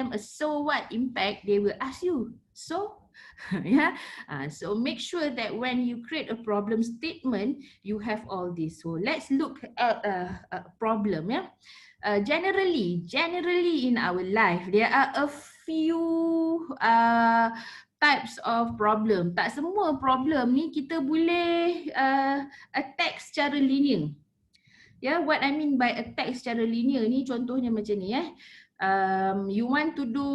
them a so what impact, they will ask you, so yeah. So make sure that when you create a problem statement, you have all this. So let's look at a problem. Yeah. Generally in our life, there are a few types of problem. Tak semua problem ni kita boleh attack secara linear. Yeah, what I mean by attack secara linear ni contohnya macam ni you want to do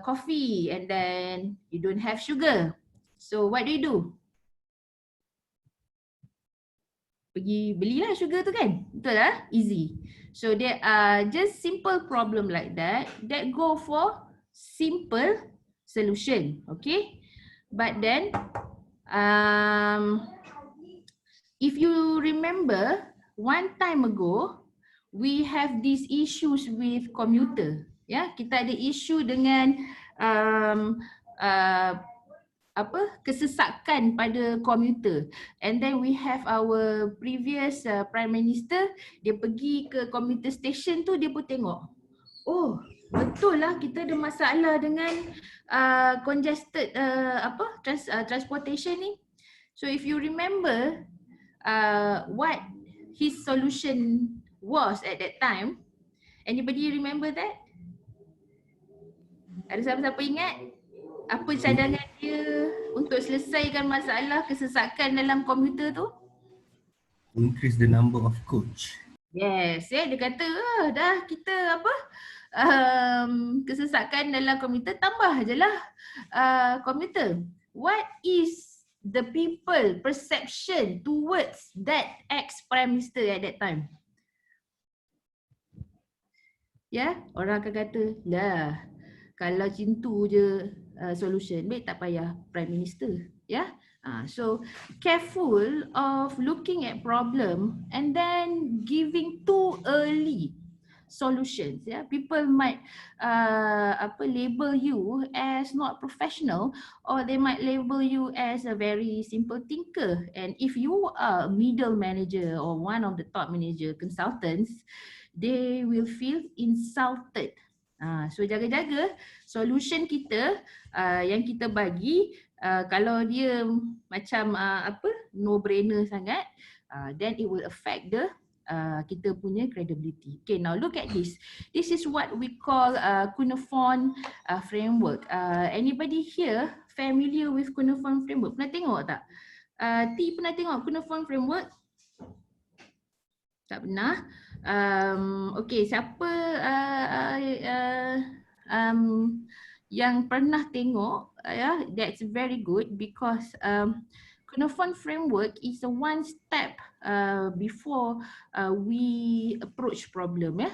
coffee and then you don't have sugar. So what do? Pergi belilah sugar tu kan? Betul lah? Easy. So there are just simple problem like that go for simple solution. Okay? But then if you remember, one time ago, we have these issues with commuter. Ya, kita ada isu dengan kesesakan pada commuter. And then we have our previous Prime Minister, dia pergi ke commuter station tu, dia pun tengok. Oh, betul lah kita ada masalah dengan congested transportation ni. So if you remember what his solution was at that time, anybody remember that? Ada siapa-siapa ingat apa cadangan dia untuk selesaikan masalah kesesakan dalam komuter tu? Increase the number of coach. Yes, dia kata dah kita kesesakan dalam komuter, tambah je lah komuter. What is the people perception towards that ex-Prime Minister at that time? Ya, orang akan kata, lah kalau cintu je solution, baik tak payah Prime Minister. Ya, so careful of looking at problem and then giving too early solutions. Yeah, people might label you as not professional, or they might label you as a very simple thinker. And if you are a middle manager or one of the top manager consultants, they will feel insulted. So jaga-jaga solution kita yang kita bagi, kalau dia macam no brainer sangat, then it will affect the kita punya credibility. Okay, now look at this. This is what we call Cynefin Framework. Anybody here familiar with Cynefin Framework? Pernah tengok tak? T pernah tengok Cynefin Framework? Tak pernah. Okay, siapa yang pernah tengok, that's very good, because Cynefin Framework is a one step before we approach problem.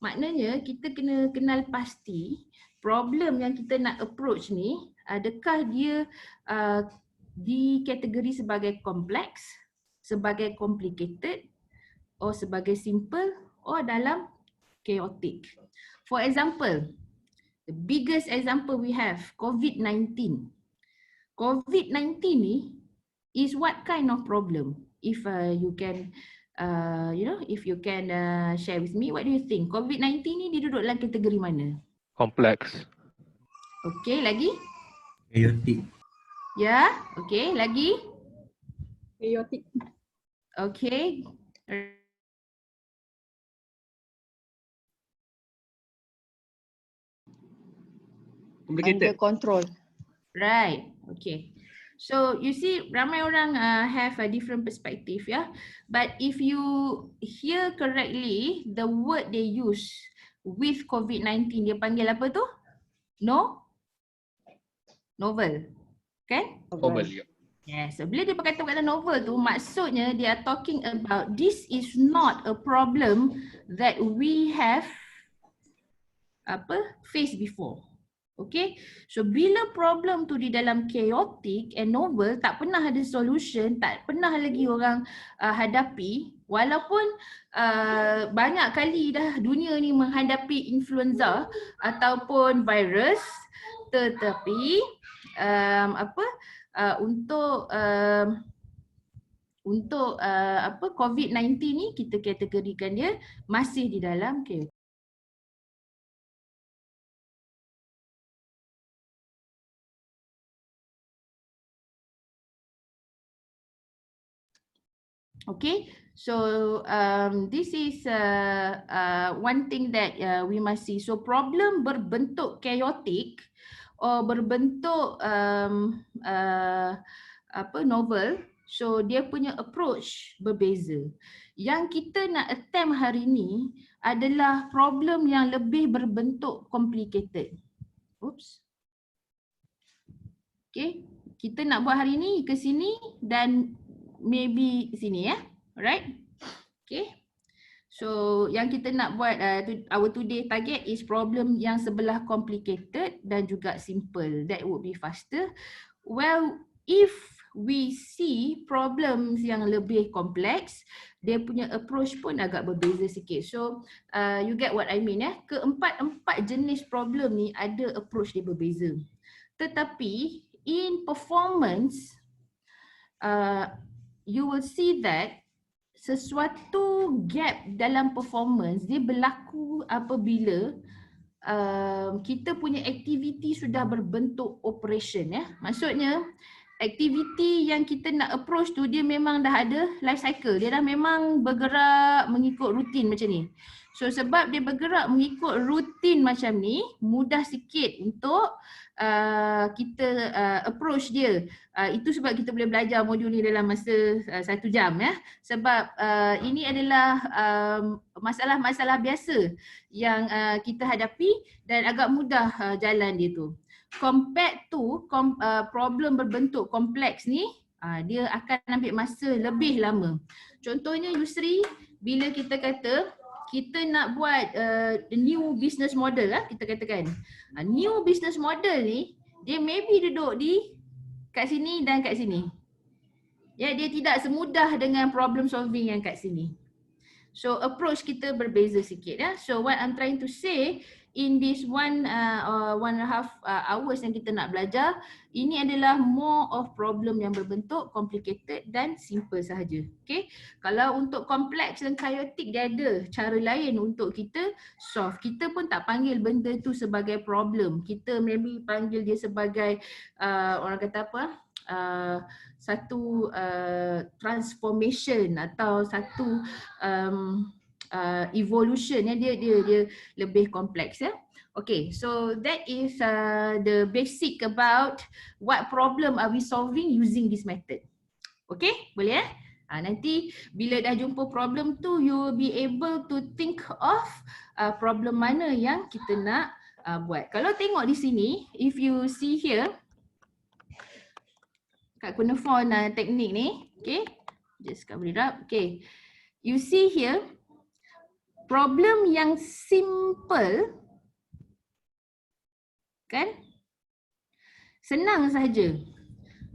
Maknanya kita kena kenal pasti problem yang kita nak approach ni, adakah dia dikategori sebagai kompleks, sebagai complicated, or sebagai simple, or dalam chaotic. For example, the biggest example we have, COVID-19. COVID-19 ni is what kind of problem? If you can, if you can share with me, what do you think? COVID-19 ni dia duduk dalam kategori mana? Kompleks. Okay, lagi? Chaotic. Ya, okay, lagi? Chaotic. Okay. Complicated. Under control. Right, okay. So you see, ramai orang have a different perspective, yeah. But if you hear correctly, the word they use with COVID-19, dia panggil apa tu? Novel, kan? Novel, ya. Yes, so bila dia pakai kata novel tu, maksudnya they are talking about this is not a problem that we have faced before. Okay, so bila problem tu di dalam chaotic and novel, tak pernah ada solution, tak pernah lagi orang hadapi, walaupun banyak kali dah dunia ni menghadapi influenza ataupun virus, tetapi untuk COVID-19 ni kita kategorikan dia masih di dalam chaotic. Okay, so this is one thing that we must see. So problem berbentuk chaotic or berbentuk novel, so dia punya approach berbeza. Yang kita nak attempt hari ni adalah problem yang lebih berbentuk complicated. Oops. Okay, kita nak buat hari ni ke sini dan maybe sini ya. Alright. Okay. So yang kita nak buat our today target is problem yang sebelah complicated dan juga simple. That would be faster. Well, if we see problems yang lebih kompleks, dia punya approach pun agak berbeza sikit. So you get what I mean ya. Keempat-empat jenis problem ni ada approach dia berbeza. Tetapi in performance, you will see that sesuatu gap dalam performance dia berlaku apabila kita punya aktiviti sudah berbentuk operation ya. Maksudnya aktiviti yang kita nak approach tu dia memang dah ada life cycle. Dia dah memang bergerak mengikut rutin macam ni. So sebab dia bergerak mengikut rutin macam ni, mudah sikit untuk kita approach dia. Itu sebab kita boleh belajar modul ni dalam masa 1 jam ya. Sebab ini adalah masalah-masalah biasa yang kita hadapi dan agak mudah jalan dia tu. Compared to problem berbentuk kompleks ni, dia akan ambil masa lebih lama. Contohnya Yusri, bila kita kata kita nak buat new business model lah, kita katakan new business model ni dia maybe duduk di kat sini dan kat sini. Ya, dia tidak semudah dengan problem solving yang kat sini. So approach kita berbeza sikit ya. So what I'm trying to say in this 1.5 hours yang kita nak belajar, ini adalah more of problem yang berbentuk complicated dan simple sahaja. Okay. Kalau untuk kompleks dan chaotic dia ada cara lain untuk kita solve. Kita pun tak panggil benda tu sebagai problem. Kita maybe panggil dia sebagai orang kata apa? Satu transformation atau satu evolution ya, dia lebih kompleks ya. Okay, so that is the basic about what problem are we solving using this method. Okay, boleh ya? Nanti bila dah jumpa problem tu, you will be able to think of problem mana yang kita nak buat. Kalau tengok di sini, if you see here kat Cynefin teknik ni, okay, just cover it up. Okay, you see here problem yang simple kan, senang saja.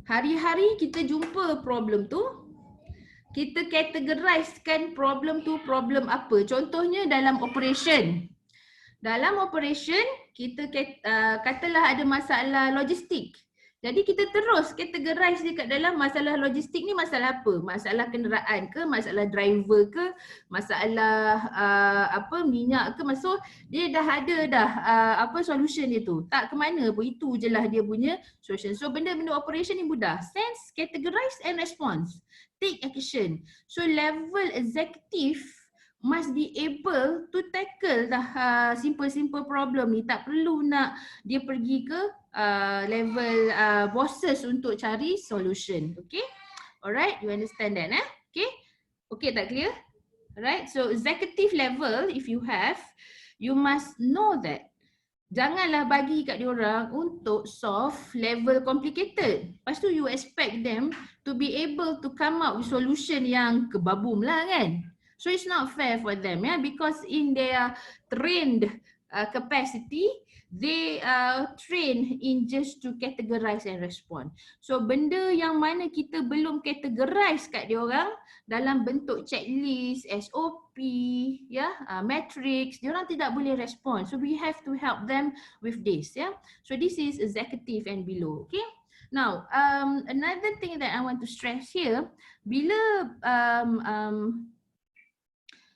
Hari-hari kita jumpa problem tu, kita categorizekan problem tu problem apa. Contohnya dalam operation. Dalam operation kita katalah ada masalah logistik. Jadi kita terus categorize dia kat dalam masalah logistik ni masalah apa? Masalah kenderaan ke, masalah driver ke, masalah minyak ke. Maksud dia dah ada dah solution dia tu. Tak ke mana pun, itu je lah dia punya solution. So benda-benda operation ni mudah. Sense, categorize and response. Take action. So level executive must be able to tackle dah simple-simple problem ni. Tak perlu nak dia pergi ke level bosses untuk cari solution. Okay? Alright, you understand that Okay? Okay, tak clear? Alright, so executive level if you have, you must know that janganlah bagi kat diorang untuk solve level complicated. Lepas tu you expect them to be able to come up with solution yang kebabum lah kan. So it's not fair for them because in their trained capacity, they are trained in just to categorize and respond. So benda yang mana kita belum categorize kat diorang dalam bentuk checklist, SOP, matrix, diorang tidak boleh respond. So we have to help them with this. So this is executive and below. Okay. Now, another thing that I want to stress here,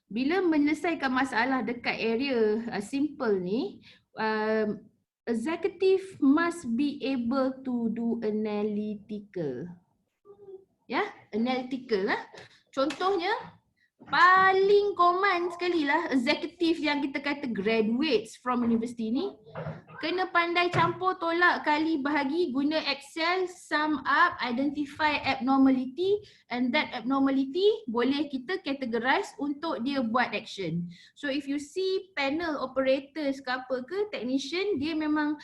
bila menyelesaikan masalah dekat area simple ni, executive must be able to do analytical. Analytical . Contohnya, paling common sekali lah executive yang kita kata graduates from university ni kena pandai campur tolak kali bahagi, guna Excel, sum up, identify abnormality, and that abnormality boleh kita categorize untuk dia buat action. So if you see panel operators ke apa ke, technician, dia memang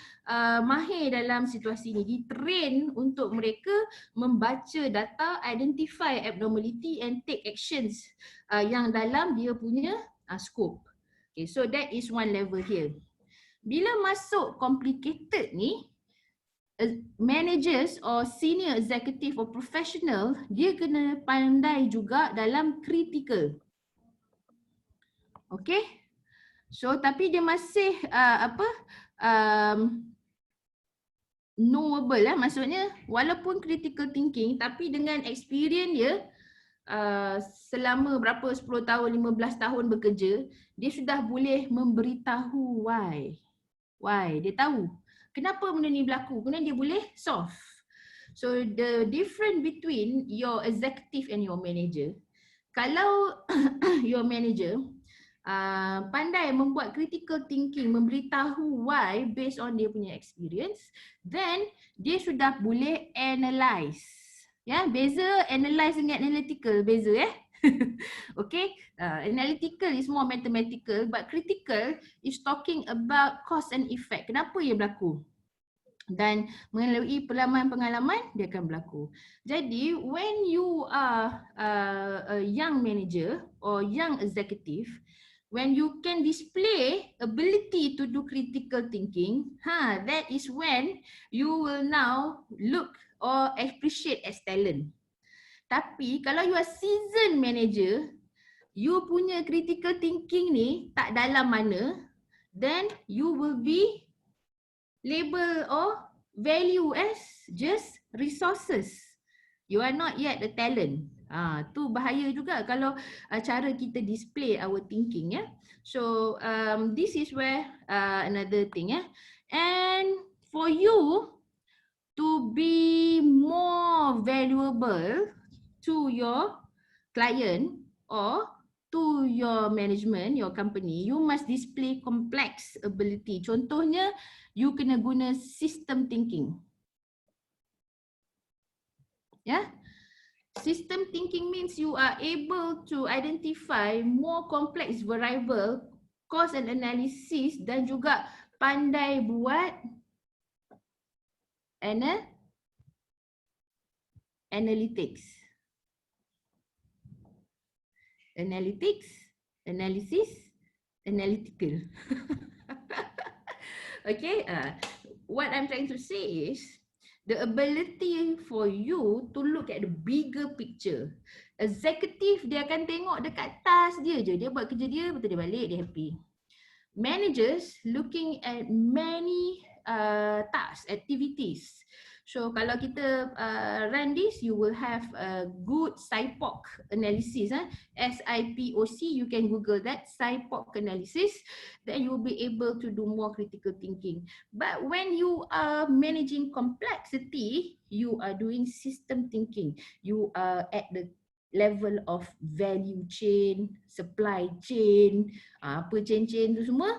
mahir dalam situasi ni, di-train untuk mereka membaca data, identify abnormality and take actions yang dalam dia punya scope. Okay, so that is one level here. Bila masuk complicated ni, managers or senior executive or professional, dia kena pandai juga dalam critical. Okay? So tapi dia masih knowable lah, maksudnya walaupun critical thinking tapi dengan experience dia selama berapa 10 tahun, 15 tahun bekerja, dia sudah boleh memberitahu why. Dia tahu kenapa benda ni berlaku, kemudian dia boleh solve. So the difference between your executive and your manager, kalau your manager pandai membuat critical thinking, memberitahu why based on dia punya experience, then dia sudah boleh analyze. Ya, beza analyze dengan analytical, beza okay, analytical is more mathematical but critical is talking about cause and effect. Kenapa ia berlaku? Dan melalui pengalaman-pengalaman dia akan berlaku. Jadi when you are a young manager or young executive, when you can display ability to do critical thinking, that is when you will now look or appreciate as talent. Tapi kalau you are seasoned manager, you punya critical thinking ni tak dalam mana, then you will be labeled or value as just resources. You are not yet the talent. Tu bahaya juga kalau cara kita display our thinking, ya. So this is where another thing, ya. And for you to be more valuable to your client or to your management, your company, you must display complex ability. Contohnya, you kena guna system thinking. Ya, system thinking means you are able to identify more complex variable, cause and analysis, dan juga pandai buat analytics. Analytics, analysis, analytical. Okay, what I'm trying to say is the ability for you to look at the bigger picture. Executive dia akan tengok dekat task dia je, dia buat kerja dia, betul dia balik, dia happy. Managers looking at many tasks, activities. So kalau kita run this, you will have a good SIPOC analysis. SIPOC, you can Google that, SIPOC analysis. Then you will be able to do more critical thinking. But when you are managing complexity, you are doing system thinking. You are at the level of value chain, supply chain, apa chain-chain tu semua,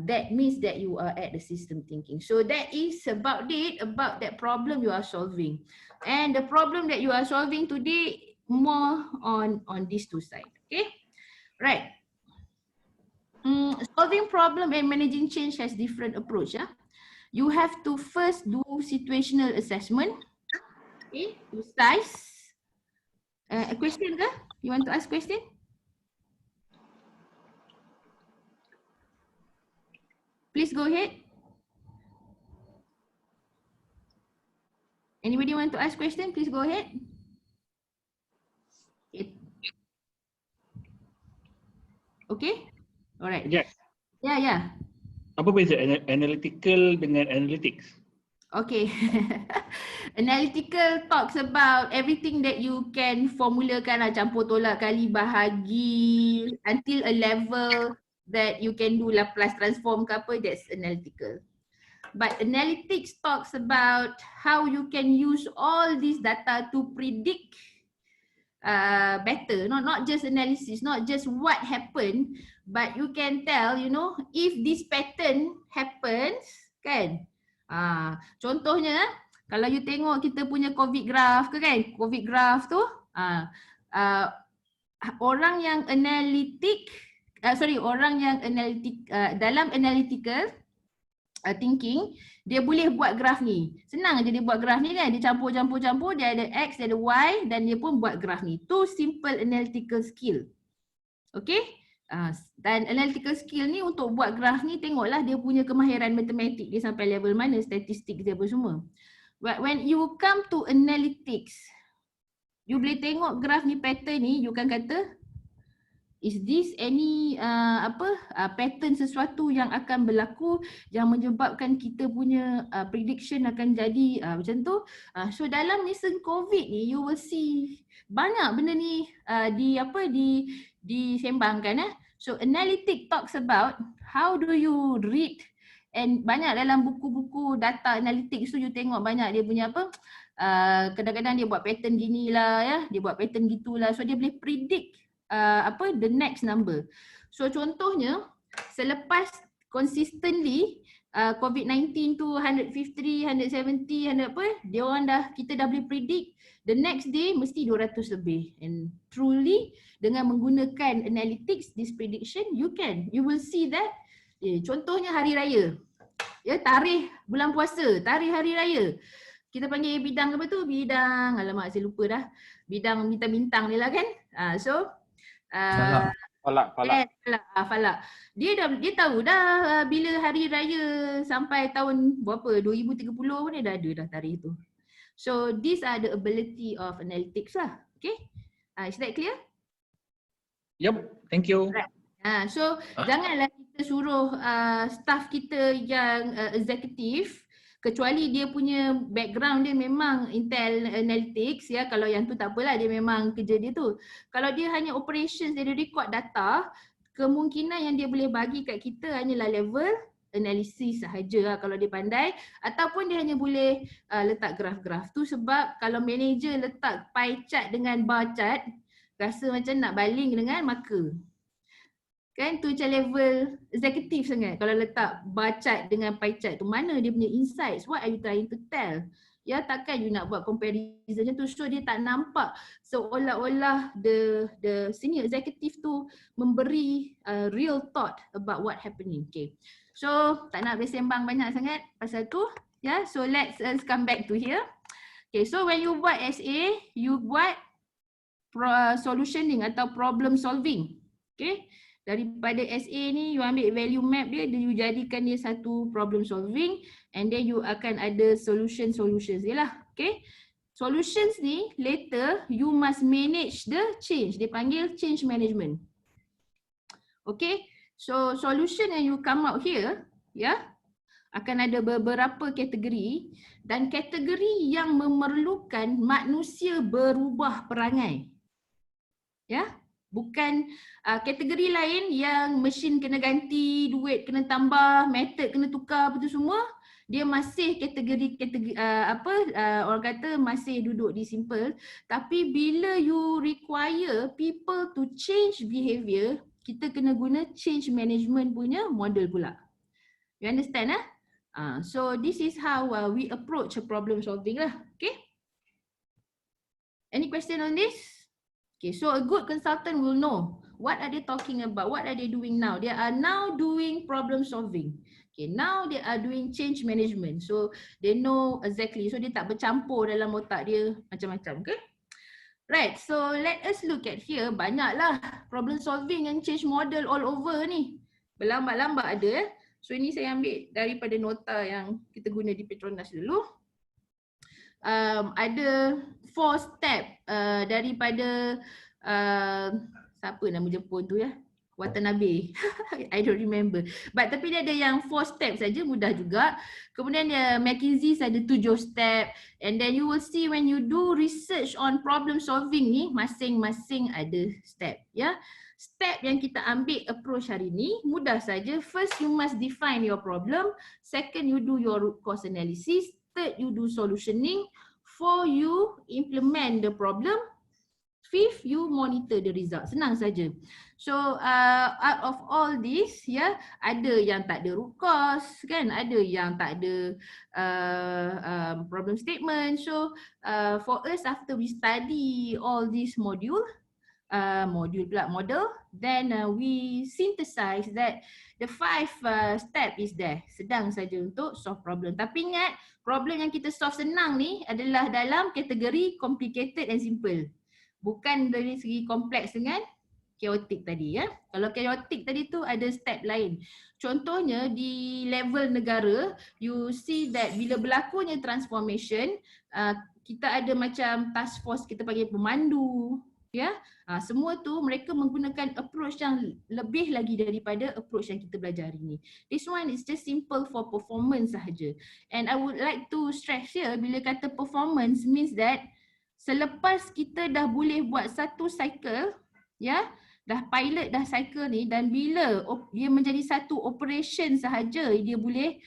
that means that you are at the system thinking. So that is about it, about that problem you are solving. And the problem that you are solving today, more on these two sides, okay? Right. Solving problem and managing change has different approach. You have to first do situational assessment, okay, to size. A question ke? You want to ask question? Please go ahead. Anybody want to ask question? Please go ahead. Okay? Alright. Yes. Yeah. Apa beza analytical dengan analytics? Okay. Analytical talks about everything that you can formulakan lah, campur tolak kali bahagi until a level that you can do Laplace transform ke apa, that's analytical. But analytics talks about how you can use all this data to predict better. Not just analysis, not just what happened, but you can tell, you know, if this pattern happens, kan? Contohnya, kalau you tengok kita punya COVID graph ke kan? COVID graph tu, orang yang dalam analytical thinking, dia boleh buat graf ni. Senang je dia buat graf ni kan. Dia campur, dia ada X, dia ada Y dan dia pun buat graf ni. Tu simple analytical skill. Okay? Dan analytical skill ni untuk buat graf ni, tengoklah dia punya kemahiran matematik dia sampai level mana, statistik dia apa semua. But when you come to analytics, you boleh tengok graf ni, pattern ni, you kan kata, is this any pattern sesuatu yang akan berlaku yang menyebabkan kita punya prediction akan jadi macam tu. So dalam recent COVID ni, you will see banyak benda ni disembangkan. So analytic talks about how do you read, and banyak dalam buku-buku data analytics tu you tengok banyak dia punya kadang-kadang dia buat pattern gini lah ya, dia buat pattern gitulah, so dia boleh predict the next number. So contohnya selepas consistently COVID-19 tu 150, 170, dia orang kita dah boleh predict the next day mesti 200 lebih, and truly dengan menggunakan analytics, this prediction you will see that contohnya hari raya ya, tarikh bulan puasa, tarikh hari raya, kita panggil bidang apa tu, bidang, alamak saya lupa dah, bidang bintang-bintang ni lah kan. Falak. Dia tahu dah bila hari raya sampai tahun berapa, 2030 pun dia dah ada dah tarikh tu. So these are the ability of analytics lah. Okay, is that clear? Yep, thank you. Right. So janganlah kita suruh staff kita yang eksekutif, kecuali dia punya background dia memang Intel Analytics ya, kalau yang tu tak apalah, dia memang kerja dia tu. Kalau dia hanya operations, dia record data, kemungkinan yang dia boleh bagi kat kita hanyalah level analisis sahaja lah kalau dia pandai, ataupun dia hanya boleh letak graf-graf tu, sebab kalau manager letak pie chart dengan bar chart, rasa macam nak baling dengan marker. Kan tu macam level eksekutif sangat kalau letak bar chart dengan pie chart tu, mana dia punya insights, what are you trying to tell? Ya, takkan you nak buat comparison tu, so dia tak nampak seolah-olah the senior executive tu memberi real thought about what happening. Okay, so tak nak bersembang banyak sangat pasal tu ya. So let's come back to here. Okay, so when you buat SA, you buat solutioning atau problem solving. Okay, daripada SA ni you ambil value map dia, you jadikan dia satu problem solving, and then you akan ada solutions dia lah. Okay, solutions ni later you must manage the change, dia panggil change management. Okay, so solution yang you come out here ya, akan ada beberapa kategori, dan kategori yang memerlukan manusia berubah perangai ya. Bukan kategori lain yang mesin kena ganti, duit kena tambah, method kena tukar, betul semua. Dia masih kategori orang kata masih duduk di simple. Tapi bila you require people to change behavior, kita kena guna change management punya model pula. You understand so this is how we approach a problem solving lah. Okay, any question on this? Okay, so a good consultant will know what are they talking about, what are they doing now. They are now doing problem solving. Okay, now they are doing change management. So they know exactly. So dia tak bercampur dalam otak dia macam-macam. Okay, right. So let us look at here. Banyaklah problem solving and change model all over ni. Berlambat-lambat ada. So ini saya ambil daripada nota yang kita guna di Petronas dulu. Ada 4 step daripada siapa nama Jepun tu ya, Watanabe. I don't remember. But tapi dia ada yang 4 step saja, mudah juga. Kemudian McKinsey ada 7 step, and then you will see when you do research on problem solving ni, masing-masing ada step ya. Step yang kita ambil approach hari ni mudah saja. First you must define your problem, second you do your root cause analysis, third you do solutioning, 4 you implement the problem, Fifth, you monitor the result. Senang saja. So out of all this, ada yang tak ada root cause, kan? Ada yang tak ada problem statement. So for us, after we study all these model, then we synthesize that the 5 step is there. Sedang saja untuk solve problem. Tapi ingat, problem yang kita solve senang ni adalah dalam kategori complicated and simple. Bukan dari segi kompleks dengan chaotic tadi, ya. Kalau chaotic tadi tu ada step lain. Contohnya di level negara, you see that bila berlakunya transformation, kita ada macam task force, kita panggil pemandu, ya. Semua tu mereka menggunakan approach yang lebih lagi daripada approach yang kita belajar hari ni. This one is just simple for performance sahaja. And I would like to stress here, bila kata performance means that selepas kita dah boleh buat satu cycle, ya, dah pilot dah cycle ni, dan bila dia menjadi satu operation sahaja, dia boleh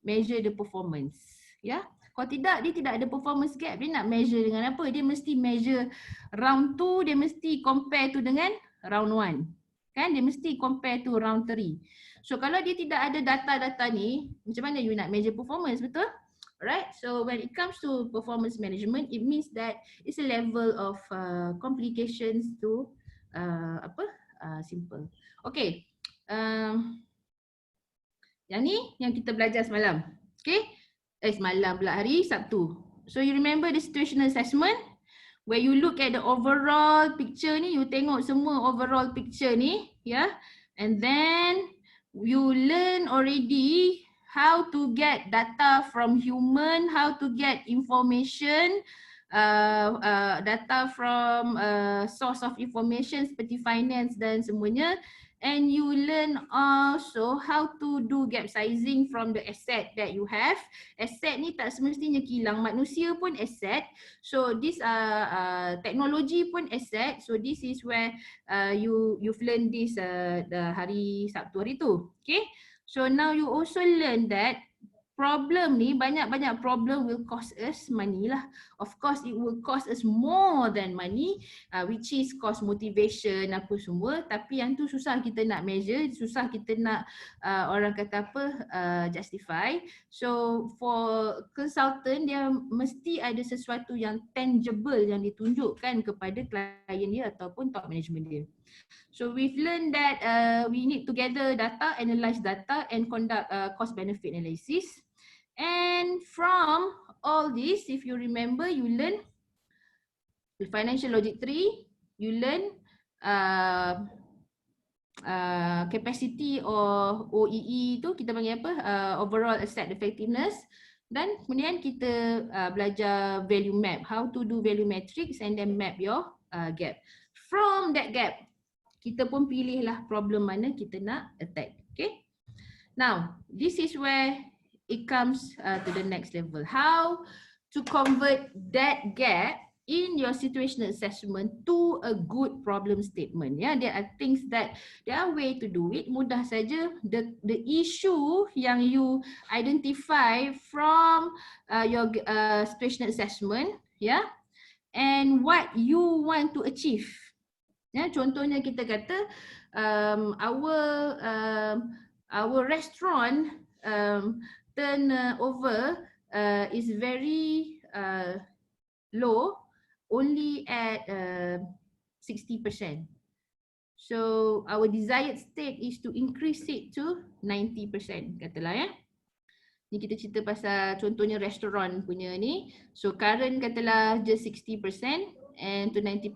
measure the performance, ya. Kalau tidak, dia tidak ada performance gap. Dia nak measure dengan apa? Dia mesti measure round 2, dia mesti compare tu dengan round 1. Kan? Dia mesti compare tu round 3. So kalau dia tidak ada data-data ni, macam mana you nak measure performance, betul? Alright, so when it comes to performance management, it means that it's a level of complications to simple. Okay, yang ni yang kita belajar semalam. Okay, semalam pula, hari Sabtu. So you remember the situational assessment? Where you look at the overall picture ni, you tengok semua overall picture ni, ya. And then you learn already how to get data from human, how to get information, data from source of information seperti finance dan semuanya. And you learn also how to do gap sizing from the asset that you have. Asset ni tak semestinya kilang, manusia pun asset. So this technology pun asset. So this is where you've learned this the hari Sabtu hari tu. Okay. So now you also learn that problem ni, banyak-banyak problem will cost us money lah. Of course it will cost us more than money, which is cost motivation apa semua. Tapi yang tu susah kita nak measure, susah kita nak orang kata apa, justify. So for consultant, dia mesti ada sesuatu yang tangible yang ditunjukkan kepada klien dia ataupun top management dia. So we've learned that we need to gather data, analyze data and conduct cost benefit analysis. And from all this, if you remember, you learn the financial logic 3, you learn capacity or OEE tu kita panggil apa, overall asset effectiveness. Dan kemudian kita belajar value map, how to do value matrix and then map your gap. From that gap, kita pun pilihlah problem mana kita nak attack. Okay. Now, this is where it comes to the next level. How to convert that gap in your situational assessment to a good problem statement. Yeah, there are things that there are way to do it. Mudah saja. The issue yang you identify from your situational assessment, yeah, and what you want to achieve. Ya, contohnya kita kata our restaurant turnover is very low, only at 60%. So our desired state is to increase it to 90%, katalah, ya. Ni kita cerita pasal contohnya restoran punya ni. So current katalah just 60% and to 90%.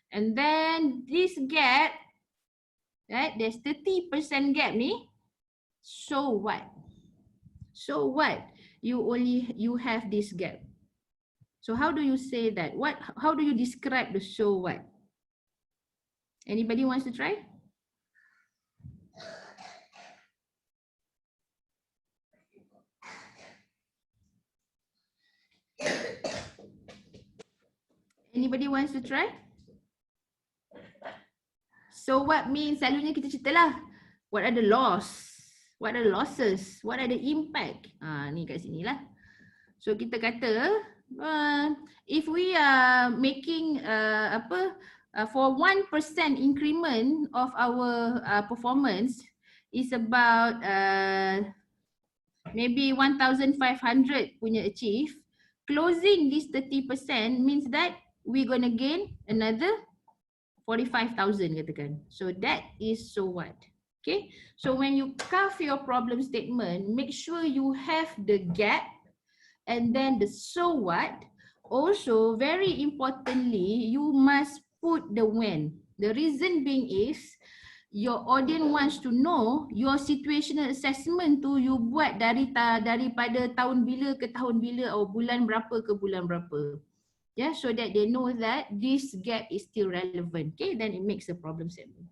And then this gap, right, there's 30% gap ni. So what? So what? You have this gap. So how do you say that? How do you describe the so what? Anybody wants to try? Anybody wants to try? So what means, selalunya kita ceritalah, what are the loss? What are the losses? What are the impact? Ni kat sini lah. So kita kata if we are making for 1% increment of our performance is about maybe 1,500 punya achieve, closing this 30% means that we're gonna gain another 45,000 katakan. So that is so what? Okay. So when you craft your problem statement, make sure you have the gap and then the so what. Also, very importantly, you must put the when. The reason being is your audience wants to know your situational assessment tu you buat daripada tahun bila ke tahun bila atau bulan berapa ke bulan berapa. Yeah, so that they know that this gap is still relevant. Okay, then it makes a problem statement.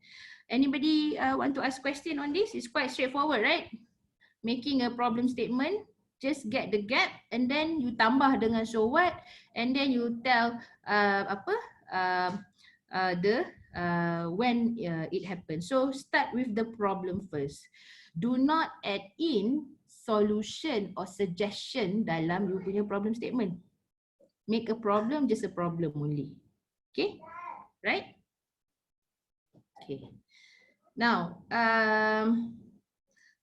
Anybody want to ask question on this? It's quite straightforward, right? Making a problem statement, just get the gap and then you tambah dengan so what and then you tell when it happens. So start with the problem first. Do not add in solution or suggestion dalam you punya problem statement. Make a problem just a problem only. Okay, right? Okay. Now,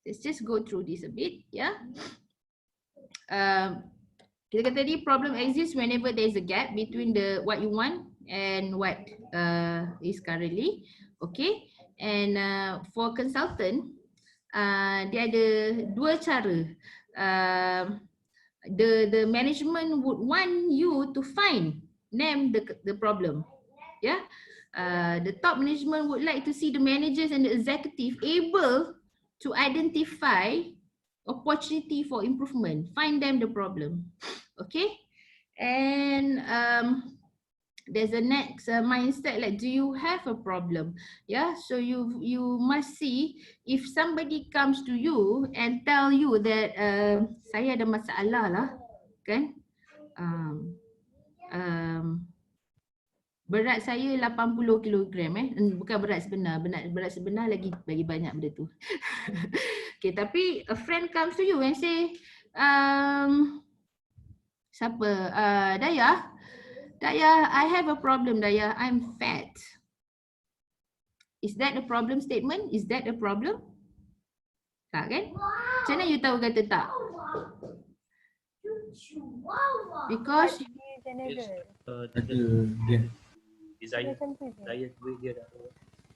let's just go through this a bit. Yeah. Kita kata tadi problem exists whenever there is a gap between the what you want and what is currently. Okay. And for consultant, dia ada dua cara. The management would want you to name the problem. Yeah. The top management would like to see the managers and the executive able to identify opportunity for improvement, find them the problem. Okay. And there's a next mindset like, do you have a problem? Yeah, so you must see if somebody comes to you and tell you that saya ada masalah lah, kan? Berat saya 80 kilogram bukan berat sebenar, berat sebenar lagi banyak benda tu. Okay, tapi a friend comes to you and say siapa? Daya, I have a problem, Daya. I'm fat. Is that a problem statement? Is that a problem? Tak kan? Macam mana you tahu kata tak? Because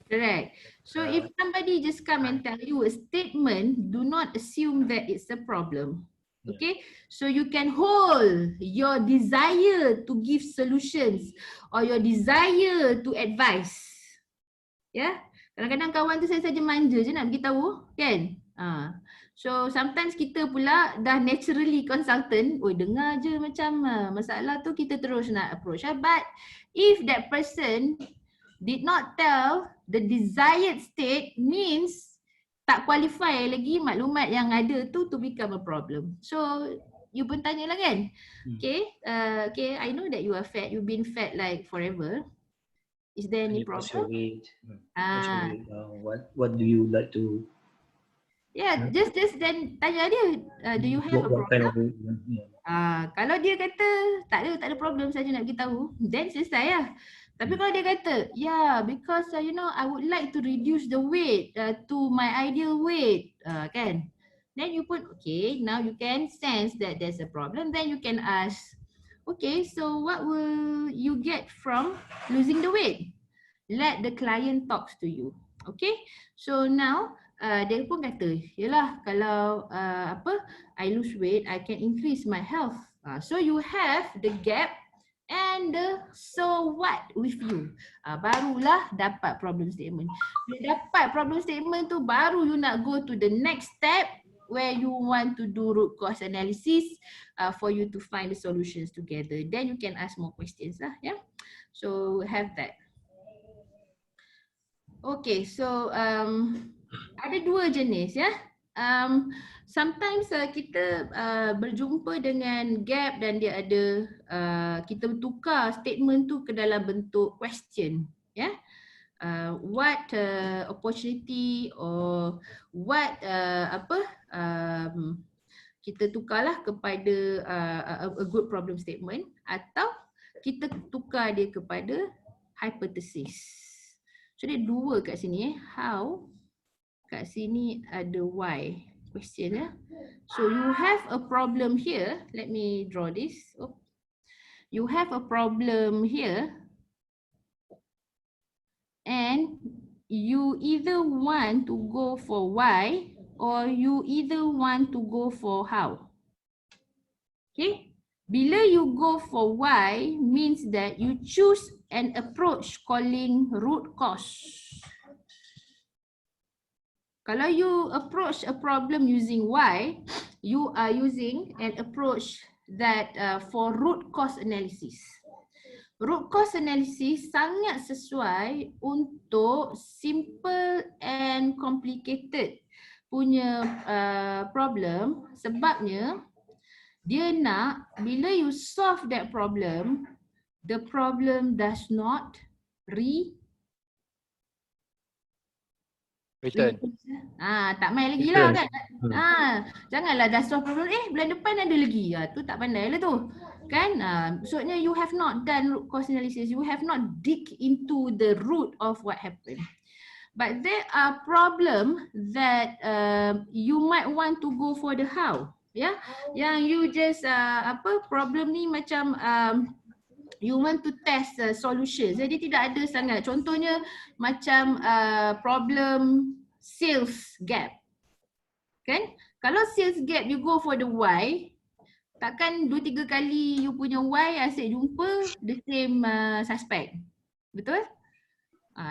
correct. So if somebody just come and tell you a statement, do not assume that it's a problem. Okay, so you can hold your desire to give solutions or your desire to advise. Yeah, kadang-kadang kawan tu saya saja manja je nak beritahu, kan? So sometimes kita pula dah naturally consultant, dengar je macam masalah tu kita terus nak approach. But if that person did not tell the desired state means tak qualify lagi maklumat yang ada tu to become a problem. So you pun tanyalah kan? Okay, okay, I know that you are fat, you've been fat like forever. Is there any problem? What do you like to? Yeah, just then tanya dia, do you have a problem? Kind of, kalau dia kata tak ada problem saja nak beritahu, then selesai lah. Tapi kalau dia kata, yeah, because you know, I would like to reduce the weight to my ideal weight, kan? Then you put, okay, now you can sense that there's a problem. Then you can ask, okay, so what will you get from losing the weight? Let the client talks to you. Okay, so now dia pun kata, yelah, kalau I lose weight, I can increase my health. So you have the gap and the so what with you. Barulah dapat problem statement. Bila dapat problem statement tu, baru you nak go to the next step where you want to do root cause analysis for you to find the solutions together. Then you can ask more questions lah, yeah. So have that. Okay, so ada dua jenis ya. Sometimes kita berjumpa dengan gap dan dia ada kita tukar statement tu ke dalam bentuk question ya. What opportunity or what kita tukarlah kepada a good problem statement atau kita tukar dia kepada hypothesis. So dia dua kat sini how, kat sini ada why question ya. So you have a problem here, let me draw this. Oh. You have a problem here and you either want to go for why or you either want to go for how. Okay, bila you go for why means that you choose an approach calling root cause. Kalau you approach a problem using why, you are using an approach that for root cause analysis. Root cause analysis sangat sesuai untuk simple and complicated punya problem, sebabnya dia nak bila you solve that problem, the problem does not Return. tak main lagi lah kan. Janganlah dah solve problem, bulan depan ada lagi. Tu tak pandai lah tu. Kan? Maksudnya you have not done root cause analysis. You have not dig into the root of what happened. But there are problem that you might want to go for the how. Ya, yang you just problem ni macam you want to test solutions. Jadi tidak ada sangat. Contohnya macam problem sales gap. Kan? Kalau sales gap you go for the why, takkan 2-3 kali you punya why asyik jumpa the same suspect. Betul?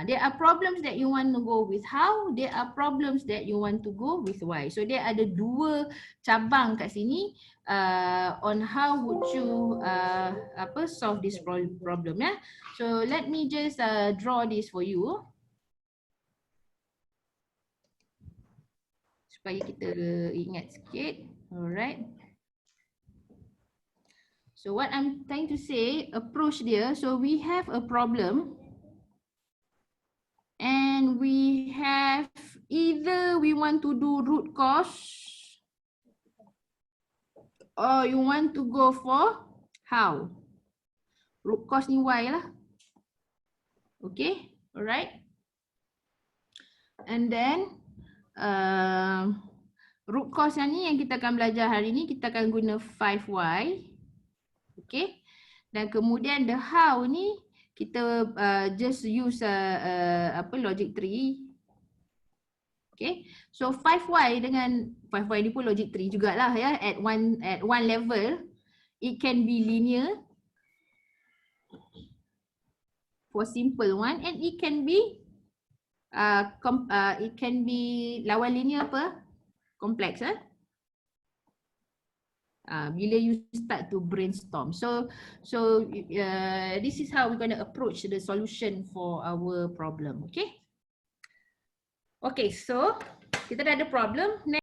There are problems that you want to go with how, there are problems that you want to go with why. So there ada dua cabang kat sini on how would you solve this problem ya. So let me just draw this for you supaya kita ingat sikit. Alright. So what I'm trying to say, approach dia, so we have a problem. And we have either we want to do root cause or you want to go for how. Root cause ni why lah. Okay, alright. And then root cause yang ni yang kita akan belajar hari ni, kita akan guna 5Y. Okay. Dan kemudian the how ni kita just use logic tree. Okay, so 5Y dengan 5Y ni pun logic tree jugalah ya. At one level, it can be linear for simple one, and it can be lawan linear apa? Complex bila you start to brainstorm. So this is how we're going to approach the solution for our problem. Okay. Okay, so kita dah ada problem. Next